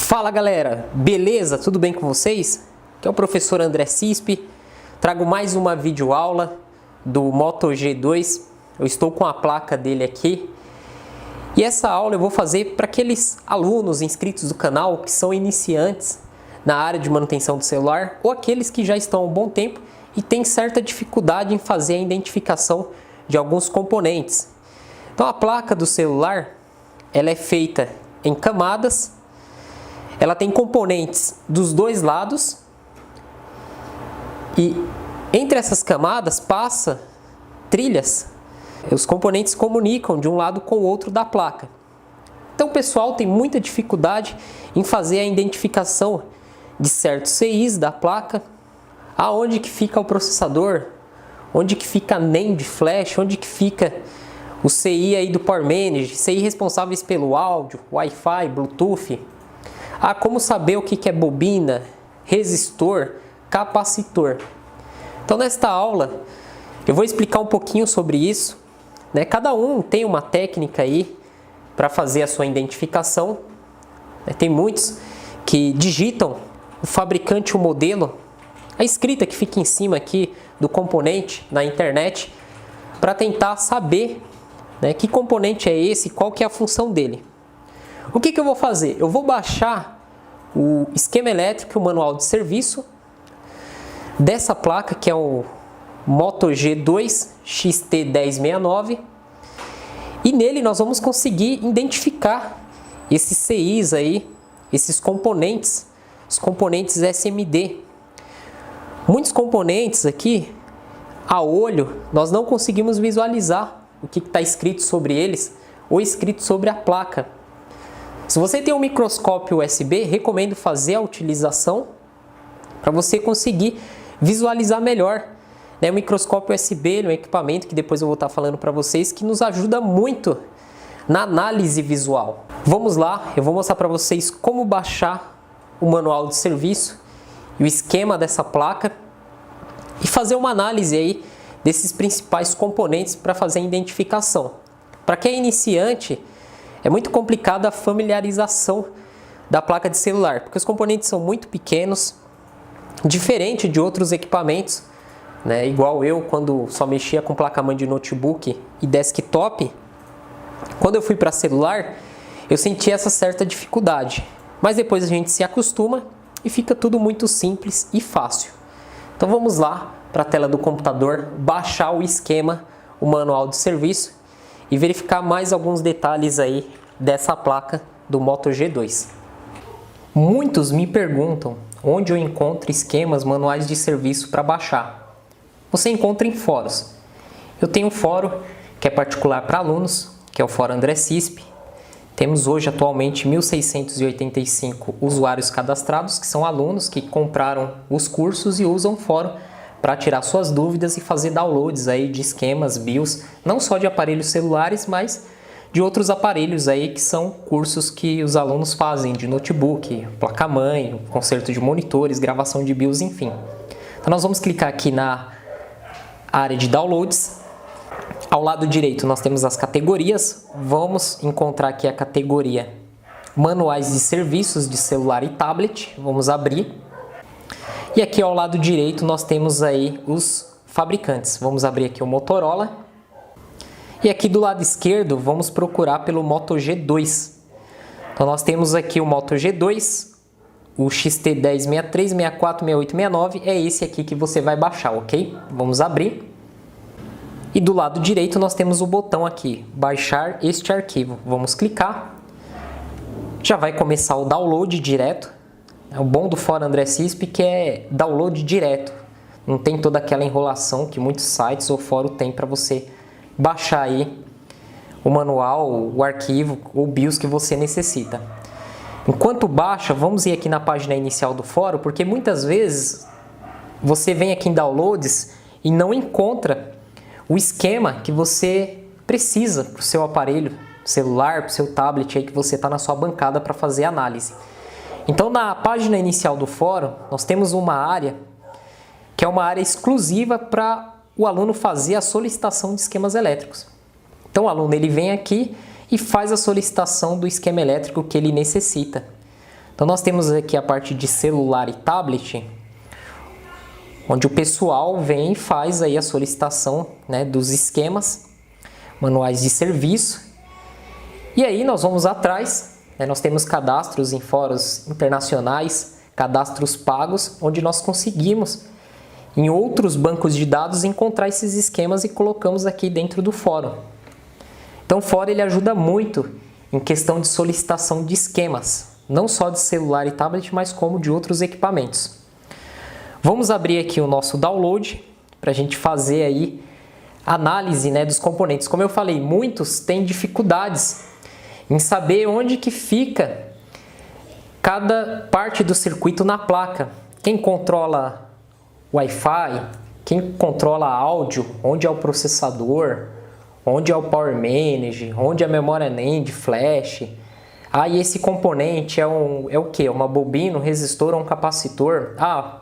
Fala galera, beleza? Tudo bem com vocês? Aqui é o professor André Cispe, trago mais uma videoaula do Moto G2. Eu estou com a placa dele aqui e essa aula eu vou fazer para aqueles alunos inscritos do canal que são iniciantes na área de manutenção do celular ou aqueles que já estão há um bom tempo e têm certa dificuldade em fazer a identificação de alguns componentes. Então a placa do celular ela é feita em camadas. Ela tem componentes dos dois lados e entre essas camadas passa trilhas. Os componentes comunicam de um lado com o outro da placa. Então o pessoal tem muita dificuldade em fazer a identificação de certos CIs da placa, aonde que fica o processador, onde que fica a NAND flash, onde que fica o CI aí do Power Manager, CI responsáveis pelo áudio, Wi-Fi, Bluetooth. Como saber o que é bobina, resistor, capacitor. Então nesta aula eu vou explicar um pouquinho sobre isso, né? Cada um tem uma técnica aí para fazer a sua identificação. Tem muitos que digitam o fabricante, o modelo, a escrita que fica em cima aqui do componente na internet para tentar saber, né, que componente é esse, qual que é a função dele. O que eu vou fazer? Eu vou baixar o esquema elétrico e o manual de serviço dessa placa, que é o Moto G2 XT1069, e nele nós vamos conseguir identificar esses CIs aí, esses componentes, os componentes SMD. Muitos componentes aqui, a olho, nós não conseguimos visualizar o que está escrito sobre eles ou escrito sobre a placa. Se você tem um microscópio USB, recomendo fazer a utilização para você conseguir visualizar melhor. O microscópio USB é um equipamento que depois eu vou estar falando para vocês que nos ajuda muito na análise visual. Vamos lá, eu vou mostrar para vocês como baixar o manual de serviço e o esquema dessa placa e fazer uma análise aí desses principais componentes para fazer a identificação. Para quem é iniciante, é muito complicada a familiarização da placa de celular, porque os componentes são muito pequenos, diferente de outros equipamentos, né? Igual eu, quando só mexia com placa-mãe de notebook e desktop, quando eu fui para celular, eu senti essa certa dificuldade. Mas depois a gente se acostuma e fica tudo muito simples e fácil. Então vamos lá para a tela do computador, baixar o esquema, o manual de serviço, e verificar mais alguns detalhes aí dessa placa do Moto G2. Muitos me perguntam onde eu encontro esquemas, manuais de serviço para baixar. Você encontra em fóruns. Eu tenho um fórum que é particular para alunos, que é o Fórum André Cispe. Temos hoje atualmente 1.685 usuários cadastrados, que são alunos que compraram os cursos e usam o fórum para tirar suas dúvidas e fazer downloads aí de esquemas, BIOS, não só de aparelhos celulares, mas de outros aparelhos aí que são cursos que os alunos fazem de notebook, placa-mãe, conserto de monitores, gravação de BIOS, enfim. Então nós vamos clicar aqui na área de downloads. Ao lado direito nós temos as categorias. Vamos encontrar aqui a categoria Manuais de Serviços de Celular e Tablet. Vamos abrir. E aqui ao lado direito nós temos aí os fabricantes. Vamos abrir aqui o Motorola. E aqui do lado esquerdo vamos procurar pelo Moto G2. Então nós temos aqui o Moto G2, o XT1063, 64, 68, 69. É esse aqui que você vai baixar, ok? Vamos abrir. E do lado direito nós temos o botão aqui, baixar este arquivo. Vamos clicar. Já vai começar o download direto. O bom do Fórum André Cispe que é download direto. Não tem toda aquela enrolação que muitos sites ou fórum tem para você baixar aí o manual, o arquivo ou BIOS que você necessita. Enquanto baixa, vamos ir aqui na página inicial do fórum, porque muitas vezes você vem aqui em downloads e não encontra o esquema que você precisa para o seu aparelho celular, para o seu tablet aí que você está na sua bancada para fazer análise. Então na página inicial do fórum nós temos uma área que é uma área exclusiva para o aluno fazer a solicitação de esquemas elétricos. Então o aluno ele vem aqui e faz a solicitação do esquema elétrico que ele necessita. Então nós temos aqui a parte de celular e tablet, onde o pessoal vem e faz aí a solicitação, né, dos esquemas, manuais de serviço. E aí nós vamos atrás, né, nós temos cadastros em fóruns internacionais, cadastros pagos, onde nós conseguimos em outros bancos de dados encontrar esses esquemas e colocamos aqui dentro do fórum. Então o fórum ele ajuda muito em questão de solicitação de esquemas, não só de celular e tablet, mas como de outros equipamentos. Vamos abrir aqui o nosso download para a gente fazer aí análise, né, dos componentes. Como eu falei, muitos têm dificuldades em saber onde que fica cada parte do circuito na placa. Quem controla Wi-Fi, quem controla áudio, onde é o processador, onde é o Power Manage, onde é a memória NAND, flash. E esse componente é o que? Uma bobina, um resistor ou um capacitor?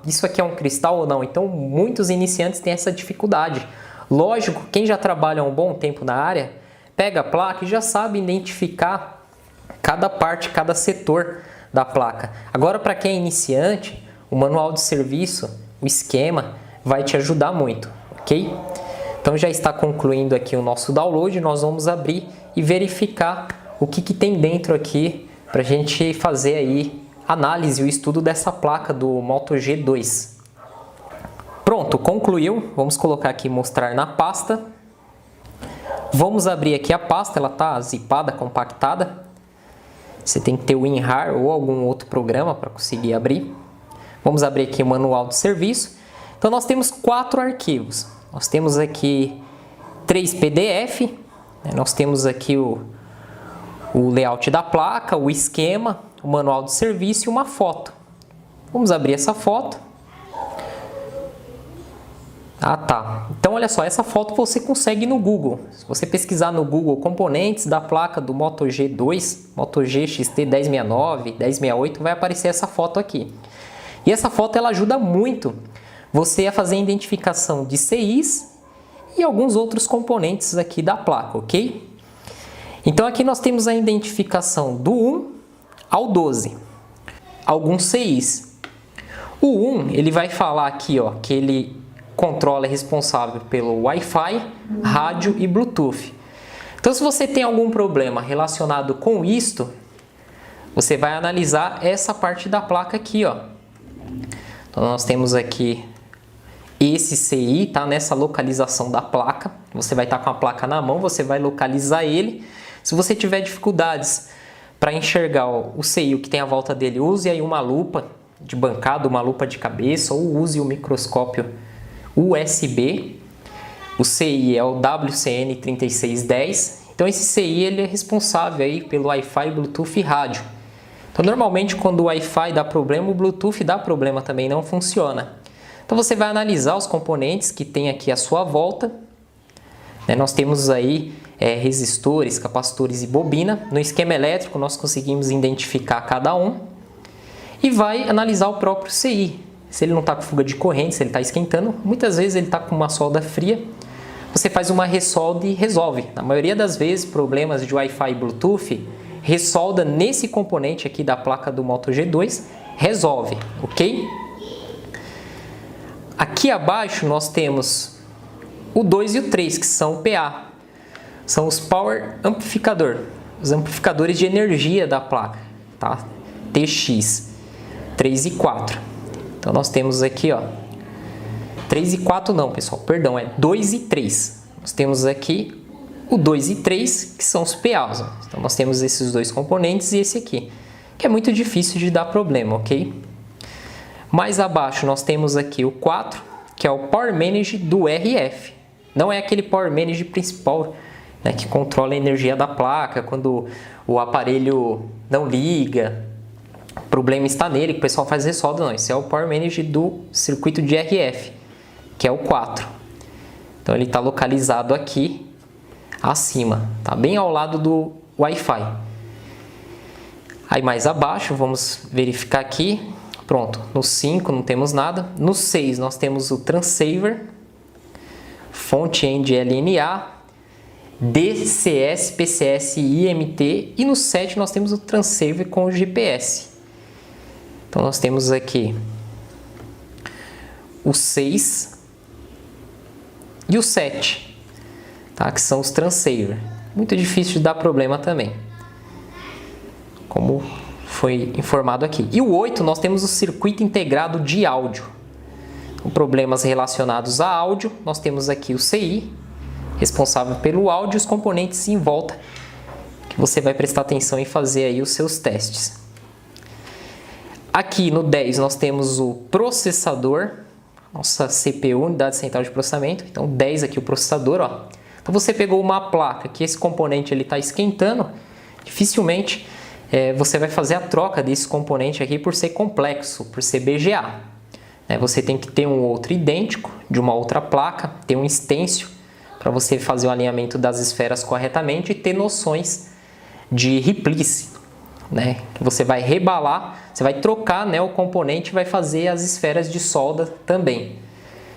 Isso aqui é um cristal ou não? Então muitos iniciantes têm essa dificuldade. Lógico, quem já trabalha há um bom tempo na área, pega a placa e já sabe identificar cada parte, cada setor da placa. Agora, para quem é iniciante, o manual de serviço, o esquema, vai te ajudar muito, ok? Então já está concluindo aqui o nosso download, nós vamos abrir e verificar o que tem dentro aqui para a gente fazer aí análise, o estudo dessa placa do Moto G2. Pronto, concluiu. Vamos colocar aqui mostrar na pasta. Vamos abrir aqui a pasta, ela está zipada, compactada. Você tem que ter o WinRAR ou algum outro programa para conseguir abrir. Vamos abrir aqui o manual de serviço. Então nós temos 4 arquivos. Nós temos aqui 3 PDF, nós temos aqui o layout da placa, o esquema, o manual de serviço e uma foto. Vamos abrir essa foto. Então olha só, essa foto você consegue no Google. Se você pesquisar no Google componentes da placa do Moto G2, Moto G XT1069, 1068, vai aparecer essa foto aqui. E essa foto ela ajuda muito você a fazer a identificação de CIs e alguns outros componentes aqui da placa, ok? Então aqui nós temos a identificação do 1 ao 12, alguns CIs. O 1 ele vai falar aqui que ele controla é responsável pelo Wi-Fi, rádio e Bluetooth. Então se você tem algum problema relacionado com isto, você vai analisar essa parte da placa aqui, Então nós temos aqui esse CI, tá nessa localização da placa. Você vai estar com a placa na mão, você vai localizar ele. Se você tiver dificuldades para enxergar o CI, o que tem à volta dele, use aí uma lupa de bancada, uma lupa de cabeça, ou use o microscópio USB. O CI é o WCN3610. Então esse CI ele é responsável aí pelo Wi-Fi, Bluetooth e rádio. Então normalmente quando o Wi-Fi dá problema, o Bluetooth dá problema também, não funciona. Então você vai analisar os componentes que tem aqui à sua volta. Nós temos aí resistores, capacitores e bobina. No esquema elétrico nós conseguimos identificar cada um. E vai analisar o próprio CI. Se ele não está com fuga de corrente, se ele está esquentando, muitas vezes ele está com uma solda fria. Você faz uma ressolda e resolve. Na maioria das vezes, problemas de Wi-Fi e Bluetooth, ressolda nesse componente aqui da placa do Moto G2, resolve, ok? Aqui abaixo nós temos o 2 e o 3, que são o PA. São os Power Amplificador, os amplificadores de energia da placa, tá? TX 3 e 4. Então nós temos aqui, 3 e 4 não, pessoal, perdão, é 2 e 3. Nós temos aqui o 2 e 3, que são os PAs. Então nós temos esses dois componentes e esse aqui, que é muito difícil de dar problema, ok? Mais abaixo nós temos aqui o 4, que é o Power Manage do RF. Não é aquele Power Manage principal, né, que controla a energia da placa, quando o aparelho não liga, o problema está nele, que o pessoal faz ressolda, não. Esse é o Power Manage do circuito de RF, que é o 4. Então ele está localizado aqui acima, tá bem ao lado do Wi-Fi. Aí mais abaixo, vamos verificar aqui. Pronto, no 5 não temos nada. No 6 nós temos o Transceiver, fonte end LNA, DCS, PCS e IMT. E no 7 nós temos o Transceiver com o GPS. Então nós temos aqui o 6 e o 7, tá? Que são os transceiver. Muito difícil de dar problema também, como foi informado aqui. E o 8, nós temos o circuito integrado de áudio. Com problemas relacionados a áudio, nós temos aqui o CI, responsável pelo áudio, e os componentes em volta, que você vai prestar atenção e fazer aí os seus testes. Aqui no 10 nós temos o processador, nossa CPU, unidade central de processamento. Então 10 aqui o processador, ó. Então você pegou uma placa que esse componente ele está esquentando, dificilmente você vai fazer a troca desse componente aqui por ser complexo, por ser BGA. Você tem que ter um outro idêntico de uma outra placa, ter um stencil para você fazer o alinhamento das esferas corretamente e ter noções de replice, que você vai rebalar, você vai trocar o componente e vai fazer as esferas de solda também.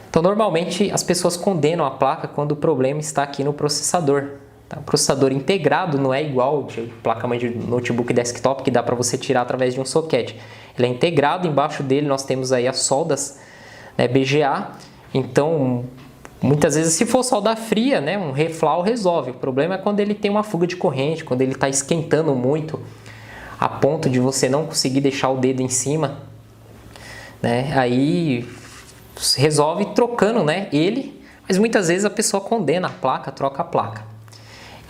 Então normalmente as pessoas condenam a placa quando o problema está aqui no processador. O processador integrado não é igual de placa-mãe de notebook desktop que dá para você tirar através de um soquete. Ele é integrado, embaixo dele nós temos aí as soldas BGA. Então muitas vezes se for solda fria, um reflow resolve. O problema é quando ele tem uma fuga de corrente, quando ele está esquentando muito a ponto de você não conseguir deixar o dedo em cima. Aí resolve trocando ele, mas muitas vezes a pessoa condena a placa, troca a placa.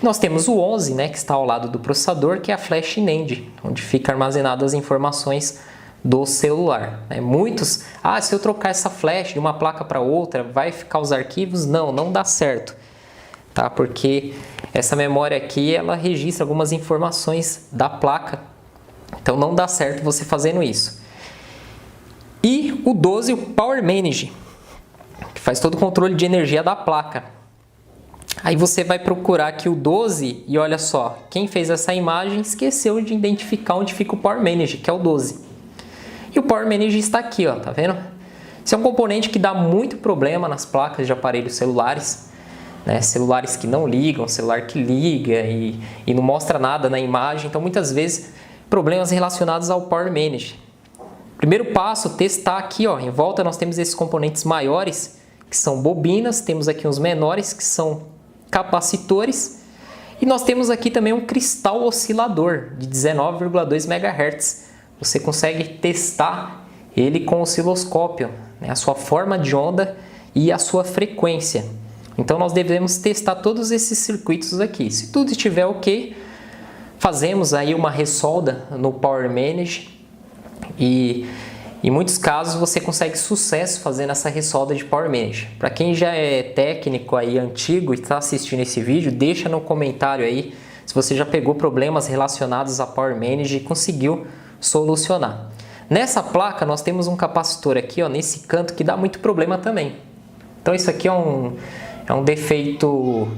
Nós temos o 11, que está ao lado do processador, que é a flash NAND, onde fica armazenadas as informações do celular. Muitos, se eu trocar essa flash de uma placa para outra, vai ficar os arquivos? Não dá certo, tá? Porque essa memória aqui, ela registra algumas informações da placa, então não dá certo você fazendo isso. E o 12, o Power Manage, que faz todo o controle de energia da placa. Aí você vai procurar aqui o 12 e olha só, quem fez essa imagem esqueceu de identificar onde fica o Power Manage, que é o 12. E o Power Manage está aqui, ó, tá vendo? Esse é um componente que dá muito problema nas placas de aparelhos celulares, celulares que não ligam, celular que liga e não mostra nada na imagem. Então muitas vezes problemas relacionados ao Power Manage. Primeiro passo, testar aqui, ó, em volta nós temos esses componentes maiores, que são bobinas, temos aqui uns menores, que são capacitores, e nós temos aqui também um cristal oscilador de 19,2 MHz. Você consegue testar ele com o osciloscópio, a sua forma de onda e a sua frequência. Então nós devemos testar todos esses circuitos aqui. Se tudo estiver ok, fazemos aí uma ressolda no Power Manage e em muitos casos você consegue sucesso fazendo essa ressolda de Power Manage. Para quem já é técnico aí antigo e está assistindo esse vídeo, deixa no comentário aí se você já pegou problemas relacionados a Power Manage e conseguiu solucionar. Nessa placa nós temos um capacitor aqui, ó, nesse canto, que dá muito problema também. Então isso aqui é um defeito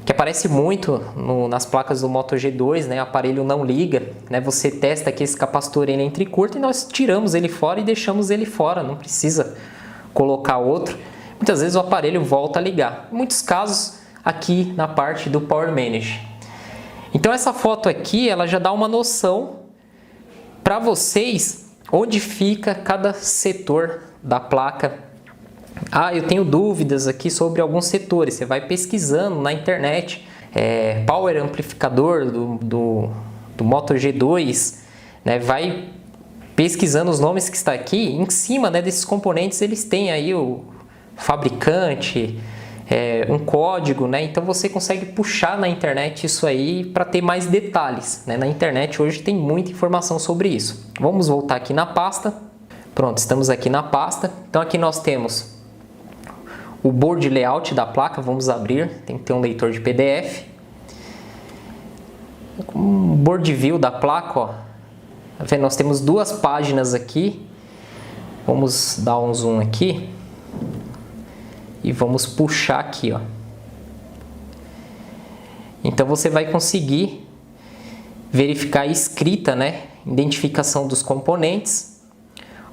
que aparece muito nas placas do Moto G2, o aparelho não liga, você testa aqui esse capacitor, ele entra curto e nós tiramos ele fora e deixamos ele fora, não precisa colocar outro. Muitas vezes o aparelho volta a ligar, em muitos casos aqui na parte do Power Manage. Então essa foto aqui, ela já dá uma noção para vocês onde fica cada setor da placa. Eu tenho dúvidas aqui sobre alguns setores. Você vai pesquisando na internet, Power Amplificador do Moto G2, vai pesquisando os nomes que está aqui. Em cima desses componentes eles têm aí o fabricante, um código, então você consegue puxar na internet isso aí para ter mais detalhes. Na internet hoje tem muita informação sobre isso. Vamos voltar aqui na pasta. Pronto, estamos aqui na pasta. Então aqui nós temos o board layout da placa, vamos abrir, tem que ter um leitor de PDF. Um board view da placa, ó. Tá vendo? Nós temos duas páginas aqui. Vamos dar um zoom aqui e vamos puxar aqui, ó. Então você vai conseguir verificar a escrita, identificação dos componentes.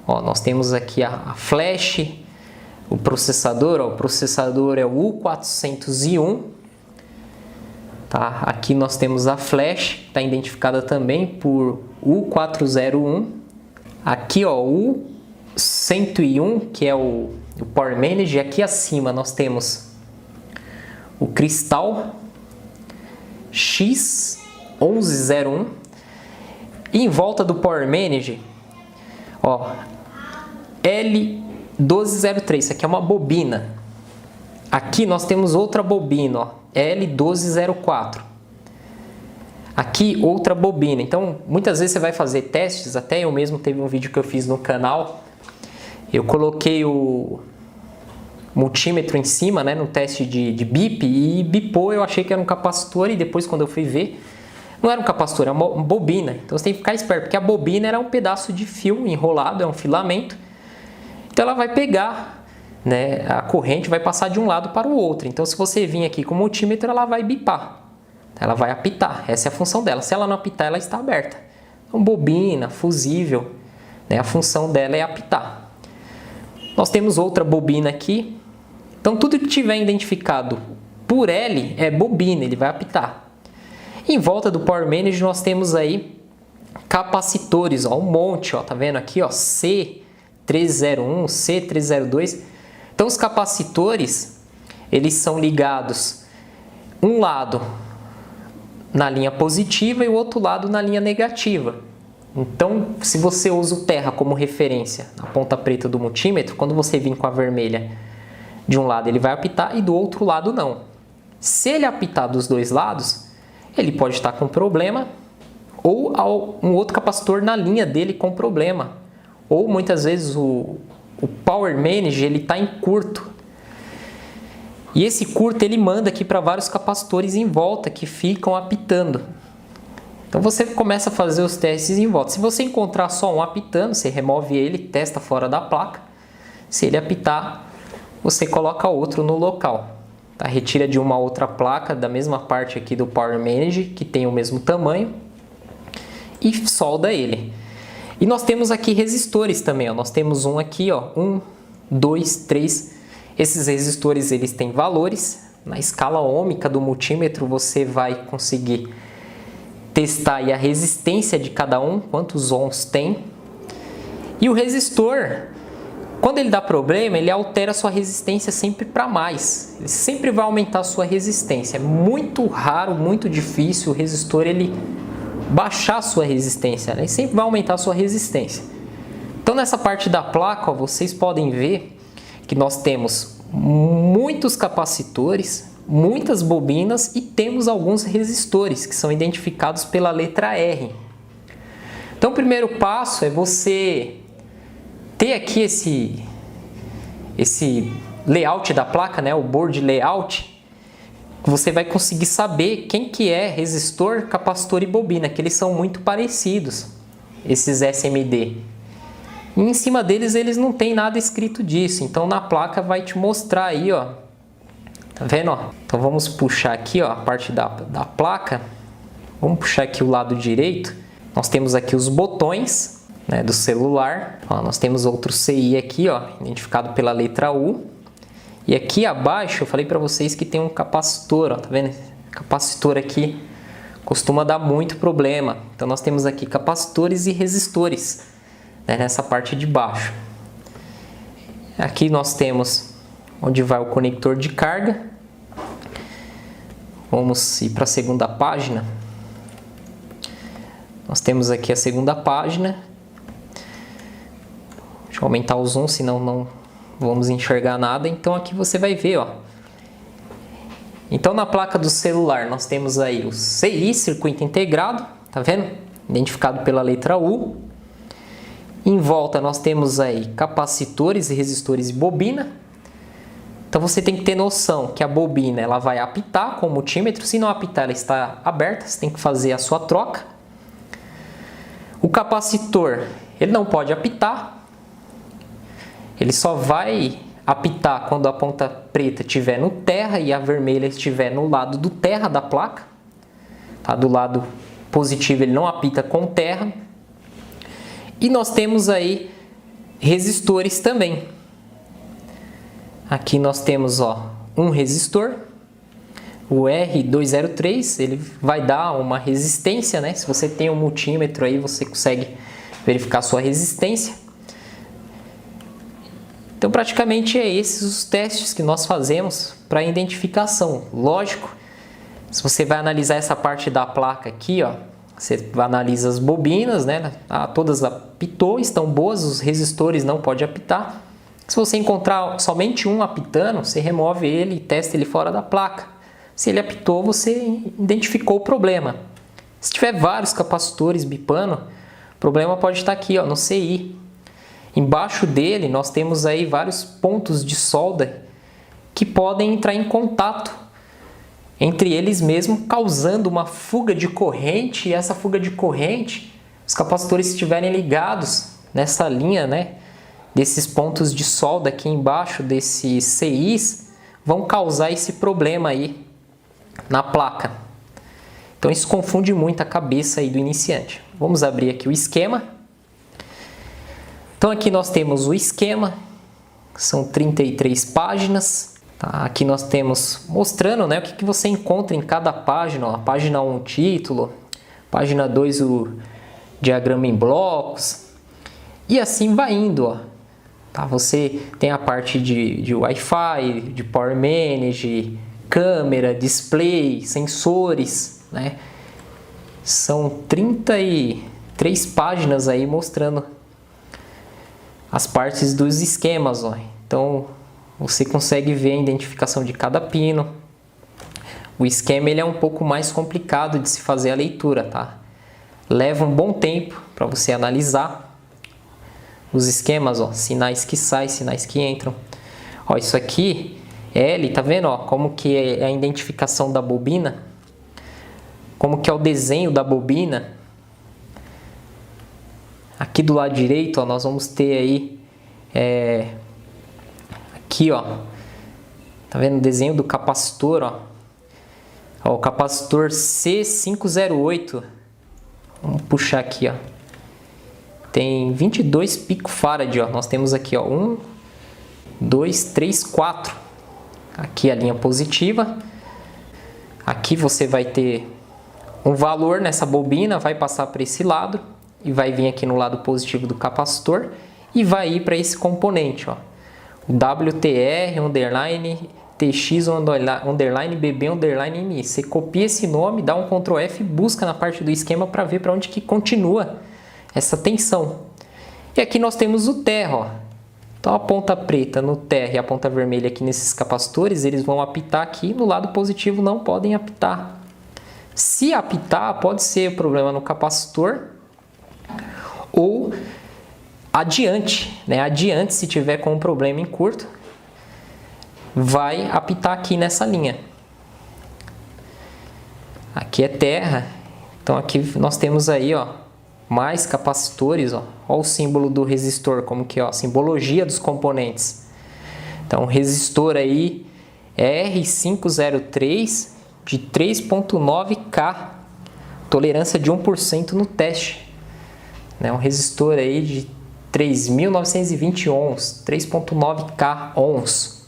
Ó, nós temos aqui a flash, o processador, o processador é o U401, tá? Aqui nós temos a flash, está identificada também por U401. Aqui, ó, o 101, que é o Power Manager. Aqui acima nós temos o cristal X1101. E em volta do Power Manager, ó, L1203. Isso aqui é uma bobina. Aqui nós temos outra bobina, ó, L1204. Aqui outra bobina. Então, muitas vezes você vai fazer testes, até eu mesmo teve um vídeo que eu fiz no canal. Eu coloquei o multímetro em cima, né, no teste de bip, e bipou. Eu achei que era um capacitor e depois quando eu fui ver, não era um capacitor, era uma bobina. Então você tem que ficar esperto, porque a bobina era um pedaço de fio enrolado, é um filamento. Então ela vai pegar, né, a corrente vai passar de um lado para o outro. Então se você vir aqui com o multímetro, ela vai bipar. Ela vai apitar, essa é a função dela. Se ela não apitar, ela está aberta. Então, bobina, fusível, né, a função dela é apitar. Nós temos outra bobina aqui. Então, tudo que tiver identificado por L é bobina, ele vai apitar. Em volta do Power Manager, nós temos aí capacitores, ó, um monte, ó, tá vendo aqui, ó, C301, C302. Então, os capacitores, eles são ligados um lado na linha positiva e o outro lado na linha negativa. Então, se você usa o terra como referência, a ponta preta do multímetro, quando você vir com a vermelha de um lado ele vai apitar e do outro lado não. Se ele apitar dos dois lados, ele pode estar com problema ou um outro capacitor na linha dele com problema. Ou muitas vezes o Power Manager ele está em curto. E esse curto ele manda aqui para vários capacitores em volta que ficam apitando. Então você começa a fazer os testes em volta. Se você encontrar só um apitando, você remove ele, testa fora da placa. Se ele apitar, você coloca outro no local. Tá? Retira de uma outra placa da mesma parte aqui do Power Manager, que tem o mesmo tamanho, e solda ele. E nós temos aqui resistores também, ó. Nós temos um aqui, ó, 1, 2, 3. Esses resistores eles têm valores. Na escala ôhmica do multímetro você vai conseguir testar aí a resistência de cada um, quantos ohms tem. E o resistor, quando ele dá problema, ele altera a sua resistência sempre para mais. Ele sempre vai aumentar a sua resistência. É muito raro, muito difícil o resistor ele baixar a sua resistência, né? Ele sempre vai aumentar a sua resistência. Então nessa parte da placa, ó, vocês podem ver que nós temos muitos capacitores, muitas bobinas e temos alguns resistores que são identificados pela letra R. Então o primeiro passo é você ter aqui esse layout da placa, né, o board layout. Você vai conseguir saber quem que é resistor, capacitor e bobina, que eles são muito parecidos, esses SMD. E em cima deles, eles não tem nada escrito disso. Então, na placa vai te mostrar aí, ó. Tá vendo, ó? Então, vamos puxar aqui, ó, a parte da placa. Vamos puxar aqui o lado direito. Nós temos aqui os botões, né, do celular. Ó, nós temos outro CI aqui, ó, identificado pela letra U. E aqui abaixo, eu falei para vocês que tem um capacitor, ó. Tá vendo? Capacitor aqui costuma dar muito problema. Então, nós temos aqui capacitores e resistores, nessa parte de baixo. Aqui nós temos onde vai o conector de carga. Vamos ir para a segunda página. Nós temos aqui a segunda página. Deixa eu aumentar o zoom, senão não vamos enxergar nada. Então aqui você vai ver, ó. Então na placa do celular nós temos aí o CI, circuito integrado, tá vendo? Identificado pela letra U. Em volta nós temos aí capacitores, resistores e bobina. Então você tem que ter noção que a bobina ela vai apitar com o multímetro. Se não apitar, ela está aberta, você tem que fazer a sua troca. O capacitor, ele não pode apitar. Ele só vai apitar quando a ponta preta estiver no terra e a vermelha estiver no lado do terra da placa. Tá? Do lado positivo ele não apita com terra. E nós temos aí resistores também. Aqui nós temos, ó, um resistor, o R203, ele vai dar uma resistência, né? Se você tem um multímetro aí, você consegue verificar sua resistência. Então praticamente é esses os testes que nós fazemos para identificação. Lógico, se você vai analisar essa parte da placa aqui, ó, você analisa as bobinas, né? Todas apitou, estão boas, os resistores não pode apitar. Se você encontrar somente um apitando, você remove ele e testa ele fora da placa. Se ele apitou, você identificou o problema. Se tiver vários capacitores bipando, o problema pode estar aqui, ó, no CI. Embaixo dele nós temos aí vários pontos de solda que podem entrar em contato entre eles mesmo, causando uma fuga de corrente. E essa fuga de corrente, os capacitores estiverem ligados nessa linha, né, desses pontos de solda aqui embaixo desses CIs, vão causar esse problema aí na placa. Então isso confunde muito a cabeça aí do iniciante. Vamos abrir aqui o esquema. Então aqui nós temos o esquema, são 33 páginas. Tá? Aqui nós temos mostrando, né, o que você encontra em cada página. Ó. Página 1, título. Página 2, o diagrama em blocos. E assim vai indo. Ó. Tá? Você tem a parte de Wi-Fi, de Power Manage, câmera, display, sensores. Né? São 33 páginas aí mostrando as partes dos esquemas, ó. Então você consegue ver a identificação de cada pino. O esquema ele é um pouco mais complicado de se fazer a leitura, tá? Leva um bom tempo para você analisar os esquemas, ó, sinais que saem, sinais que entram. Ó, isso aqui é L, tá vendo, ó, como que é a identificação da bobina? Como que é o desenho da bobina? Aqui do lado direito, ó, nós vamos ter aí, aqui, ó, tá vendo o desenho do capacitor, ó, o capacitor C508, vamos puxar aqui, ó, tem 22 picofarad, ó, nós temos aqui, ó, 1, 2, 3, 4, aqui a linha positiva, aqui você vai ter um valor nessa bobina, vai passar para esse lado, e vai vir aqui no lado positivo do capacitor e vai ir para esse componente, ó, WTR underline TX underline BB underline MI. Você copia esse nome, dá um Ctrl F e busca na parte do esquema para ver para onde que continua essa tensão. E aqui nós temos o TR, ó. Então a ponta preta no TR e a ponta vermelha aqui nesses capacitores, eles vão apitar aqui, no lado positivo não podem apitar. Se apitar, pode ser problema no capacitor ou adiante, né? Adiante, se tiver com um problema em curto, vai apitar aqui nessa linha. Aqui é terra, então aqui nós temos aí, ó, mais capacitores, ó. Ó o símbolo do resistor, como que é, ó, a simbologia dos componentes. Então, resistor aí R503 de 3.9K, tolerância de 1% no teste. Um resistor aí de 3.920 ohms, 3.9K ohms.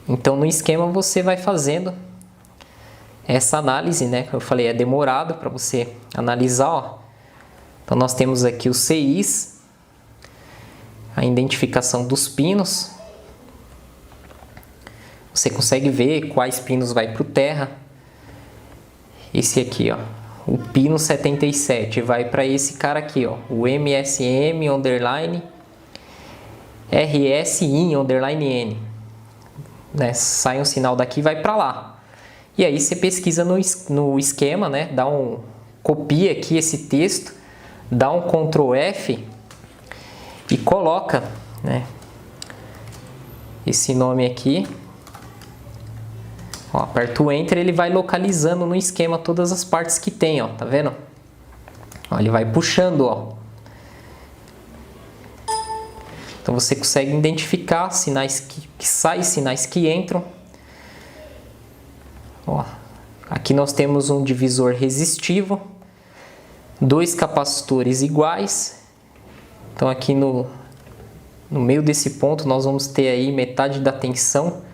Então no esquema você vai fazendo essa análise, né? Como eu falei, é demorado para você analisar, ó. Então nós temos aqui os CIs, a identificação dos pinos. Você consegue ver quais pinos vai para o terra. Esse aqui, ó, o pino 77 vai para esse cara aqui, ó, o MSM underline RSIN underline N, né? Sai um sinal daqui e vai para lá. E aí você pesquisa no esquema, né? Copia aqui esse texto, dá um Ctrl F e coloca, né, esse nome aqui. Ó, aperta o Enter, ele vai localizando no esquema todas as partes que tem, ó, tá vendo? Ó, ele vai puxando, ó. Então você consegue identificar sinais que saem, sinais que entram. Ó, aqui nós temos um divisor resistivo, dois capacitores iguais. Então aqui no meio desse ponto nós vamos ter aí metade da tensão.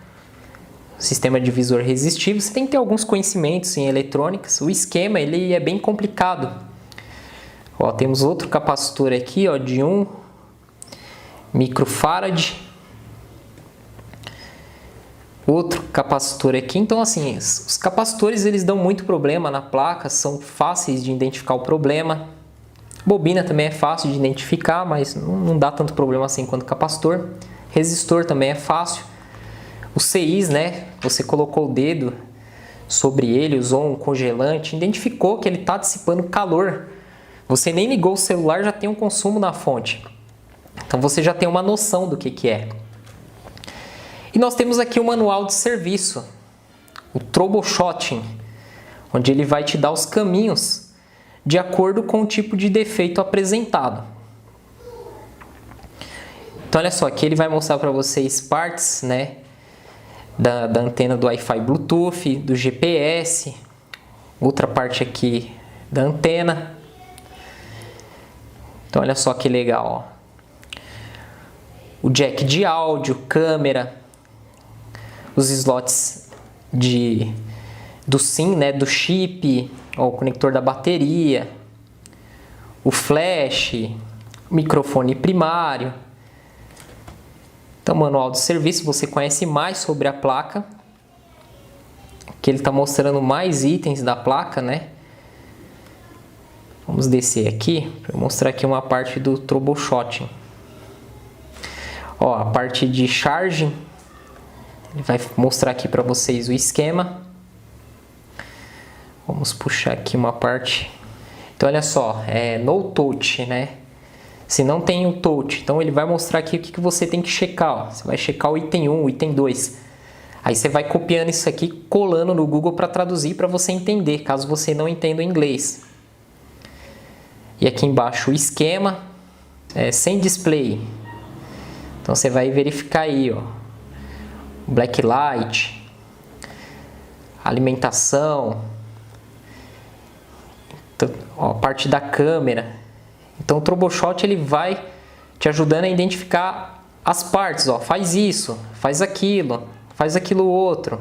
Sistema divisor resistivo, você tem que ter alguns conhecimentos em eletrônicas. O esquema ele é bem complicado. Ó, temos outro capacitor aqui, ó, de 1 microfarad. Outro capacitor aqui. Então, assim, os capacitores eles dão muito problema na placa, são fáceis de identificar o problema. Bobina também é fácil de identificar, mas não dá tanto problema assim quanto capacitor. Resistor também é fácil. Os CIs, né? Você colocou o dedo sobre ele, usou um congelante, identificou que ele está dissipando calor. Você nem ligou o celular, já tem um consumo na fonte. Então você já tem uma noção do que é. E nós temos aqui o manual de serviço, o troubleshooting, onde ele vai te dar os caminhos de acordo com o tipo de defeito apresentado. Então olha só, aqui ele vai mostrar para vocês partes, né, da antena do Wi-Fi Bluetooth, do GPS, outra parte aqui da antena. Então olha só que legal, ó. O jack de áudio, câmera, os slots do SIM, né, do chip, ó, o conector da bateria, o flash, o microfone primário. Então, manual de serviço, você conhece mais sobre a placa, que ele está mostrando mais itens da placa, né? Vamos descer aqui para mostrar aqui uma parte do troubleshooting. Ó, a parte de charging, ele vai mostrar aqui para vocês o esquema. Vamos puxar aqui uma parte. Então, olha só, é no touch, né? Se não tem o touch, então ele vai mostrar aqui o que você tem que checar. Ó. Você vai checar o item 1, o item 2. Aí você vai copiando isso aqui, colando no Google para traduzir para você entender, caso você não entenda o inglês. E aqui embaixo o esquema, sem display. Então você vai verificar aí, ó, black light, alimentação, então, ó, a parte da câmera. Então o troubleshoot ele vai te ajudando a identificar as partes, ó, faz isso, faz aquilo outro,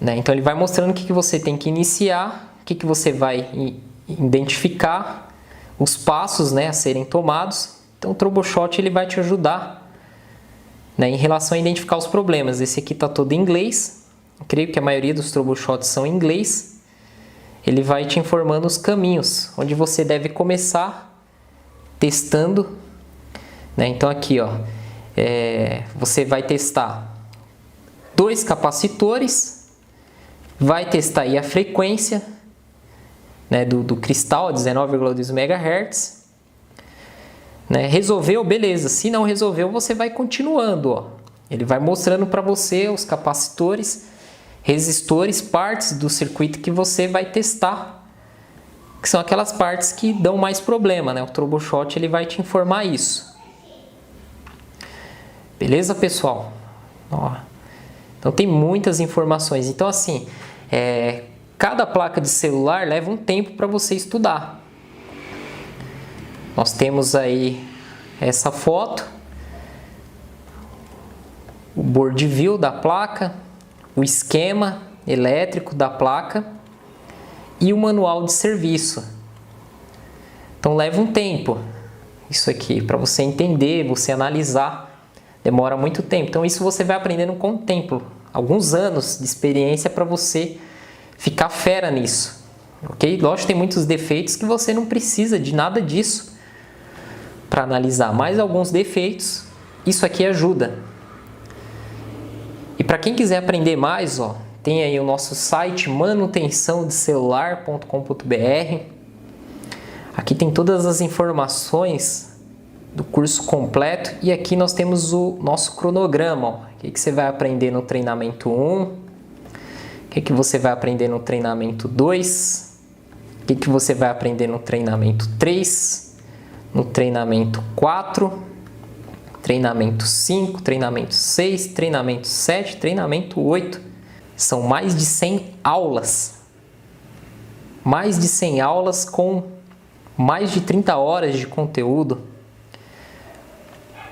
né? Então ele vai mostrando o que você tem que iniciar, o que você vai identificar, os passos, né, a serem tomados. Então o troubleshoot ele vai te ajudar, né, em relação a identificar os problemas. Esse aqui está todo em inglês, eu creio que a maioria dos troubleshoots são em inglês. Ele vai te informando os caminhos, onde você deve começar testando, né? Então aqui, ó, você vai testar 2 capacitores, vai testar aí a frequência, né, do cristal a 19,2 MHz, né? Resolveu, beleza. Se não resolveu, você vai continuando, ó. Ele vai mostrando para você os capacitores, resistores, partes do circuito que você vai testar, que são aquelas partes que dão mais problema, né? O troubleshoot ele vai te informar isso. Beleza, pessoal? Ó, então tem muitas informações. Então assim, cada placa de celular leva um tempo para você estudar. Nós temos aí essa foto, o board view da placa, o esquema elétrico da placa e o manual de serviço. Então leva um tempo isso aqui para você entender, você analisar, demora muito tempo. Então isso você vai aprendendo com o tempo, alguns anos de experiência para você ficar fera nisso, ok? Lógico, tem muitos defeitos que você não precisa de nada disso para analisar, mas alguns defeitos isso aqui ajuda. E para quem quiser aprender mais, ó, tem aí o nosso site manutençãodecelular.com.br. Aqui tem todas as informações do curso completo e aqui nós temos o nosso cronograma. Ó. O que você vai aprender no treinamento 1, o que você vai aprender no treinamento 2, o que você vai aprender no treinamento 3, no treinamento 4, treinamento 5, treinamento 6, treinamento 7, treinamento 8. São mais de 100 aulas. Mais de 100 aulas com mais de 30 horas de conteúdo.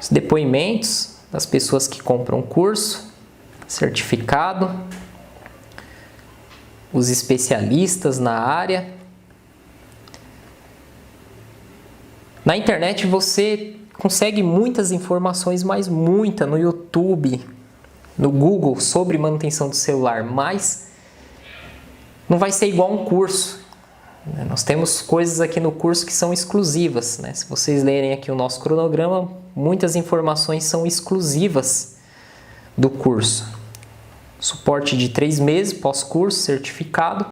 Os depoimentos das pessoas que compram o curso, certificado, os especialistas na área. Na internet você consegue muitas informações, mas muita no YouTube, no Google, sobre manutenção do celular, mas não vai ser igual um curso. Nós temos coisas aqui no curso que são exclusivas, né? Se vocês lerem aqui o nosso cronograma, muitas informações são exclusivas do curso. Suporte de 3 meses, pós-curso, certificado.